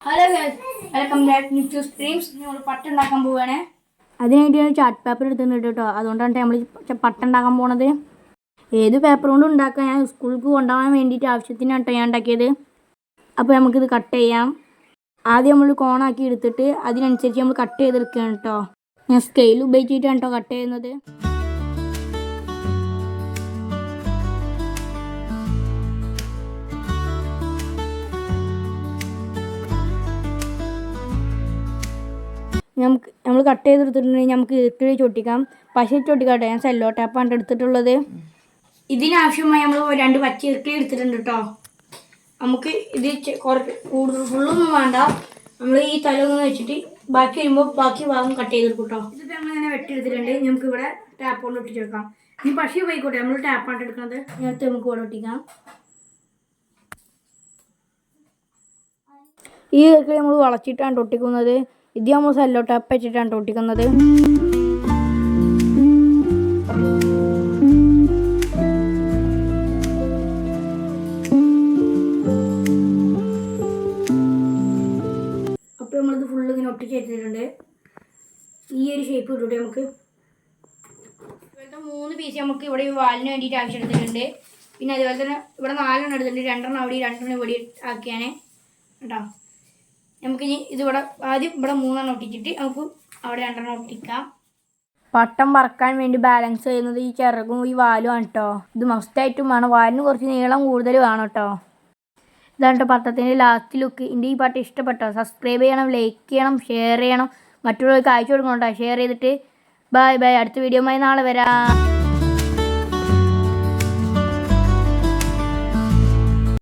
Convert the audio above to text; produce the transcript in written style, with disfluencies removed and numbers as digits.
Hello guys, welcome back to Streams. നമ്മൾ പട്ടുണ്ടാക്കാൻ പോവുകയാണ്. അതിനായിട്ട് ഞാൻ ചാർട്ട് പേപ്പർ എടുത്തിട്ടുണ്ട് കേട്ടോ. അതുകൊണ്ടാണ് നമ്മൾ പട്ടുണ്ടാക്കാൻ പോണത്. ഏത് പേപ്പർ കൊണ്ടും ഉണ്ടാക്കാൻ, ഞാൻ സ്കൂൾക്ക് കൊണ്ടുപോകാൻ വേണ്ടിയിട്ട് ആവശ്യത്തിനാണ് കേട്ടോ ഞാൻ ഉണ്ടാക്കിയത്. അപ്പോൾ നമുക്കിത് കട്ട് ചെയ്യാം. ആദ്യം നമ്മൾ കോണാക്കി എടുത്തിട്ട് അതിനനുസരിച്ച് നമ്മൾ കട്ട് ചെയ്തെടുക്കുകയാണ് കേട്ടോ. ഞാൻ സ്കെയിൽ ഉപയോഗിച്ചിട്ടാണ് കേട്ടോ കട്ട് ചെയ്യുന്നത്. നമ്മൾ കട്ട് ചെയ്തെടുത്തിട്ടുണ്ടെങ്കിൽ നമുക്ക് ഇത്തിരി ചൊട്ടിക്കാം. പശ ചൊട്ടിക്കാട്ടെ, ഞാൻ സെല്ലോ ടാപ്പാണ് എടുത്തിട്ടുള്ളത്. ഇതിനാവശ്യമായി നമ്മൾ 2 പച്ച ഇറക്കി എടുത്തിട്ടുണ്ട് കേട്ടോ. നമുക്ക് ഇത് കുറച്ച് കൂടുതൽ ഫുള്ളൊന്നും വേണ്ട. നമ്മൾ ഈ തലൊന്നും വെച്ചിട്ട് ബാക്കി വരുമ്പോൾ ബാക്കി ഭാഗം കട്ട് ചെയ്തെടുക്കും കേട്ടോ. ഇതിപ്പോൾ നമ്മളിങ്ങനെ വെട്ടിയെടുത്തിട്ടുണ്ട്. നമുക്ക് ഇവിടെ ടാപ്പ് കൊണ്ട് ഒട്ടിച്ചെടുക്കാം. ഈ പശ പോയിക്കോട്ടെ, നമ്മൾ ടാപ്പാണ് എടുക്കുന്നത്. നേരത്തെ നമുക്ക് ഇവിടെ ഒട്ടിക്കാം. ഈ ഇറക്കി നമ്മൾ വളച്ചിട്ടാണ് ഒട്ടിക്കുന്നത്. ഇത് നമ്മൾ സെല്ലോ ടാപ്പ് വെച്ചിട്ടാണ് ഒട്ടിക്കുന്നത്. അപ്പോൾ നമ്മളിത് ഫുള്ള് ഇങ്ങനെ ഒട്ടിച്ച് വെച്ചിട്ടുണ്ട്. ഈ ഒരു ഷേപ്പ് ഇട്ടിട്ട് നമുക്ക് ഇവിടുത്തെ 3 പീസ് നമുക്ക് ഇവിടെ വാലിന് വേണ്ടിയിട്ട് ആവശ്യമെടുത്തിട്ടുണ്ട്. പിന്നെ അതുപോലെ തന്നെ ഇവിടെ 4 എടുത്തിട്ടുണ്ട്. 2 അവിടെ 2 ഇവിടെ ആക്കിയാനേ കേട്ടോ. നമുക്കിനി ഇതിവിടെ ആദ്യം ഇവിടെ 3 ഒട്ടിച്ചിട്ട് നമുക്ക് അവിടെ 2 ഒട്ടിക്കാം. പട്ടം പറക്കാൻ വേണ്ടി ബാലൻസ് ചെയ്യുന്നത് ഈ ചിറകും ഈ വാലും ആണ് കേട്ടോ. ഇത് മസ്റ്റായിട്ടും വേണം. വാലിന് കുറച്ച് നീളം കൂടുതൽ വേണം കേട്ടോ. ഇതാണ് കേട്ടോ പട്ടത്തിൻ്റെ ലാസ്റ്റ് ലുക്ക്. എൻ്റെ ഈ പാട്ട് ഇഷ്ടപ്പെട്ടോ? സബ്സ്ക്രൈബ് ചെയ്യണം, ലൈക്ക് ചെയ്യണം, ഷെയർ ചെയ്യണം, മറ്റുള്ളവർക്ക് അയച്ചു കൊടുക്കണം കേട്ടോ. ഷെയർ ചെയ്തിട്ട് ബൈ ബൈ. അടുത്ത വീഡിയോയുമായി നാളെ വരാം.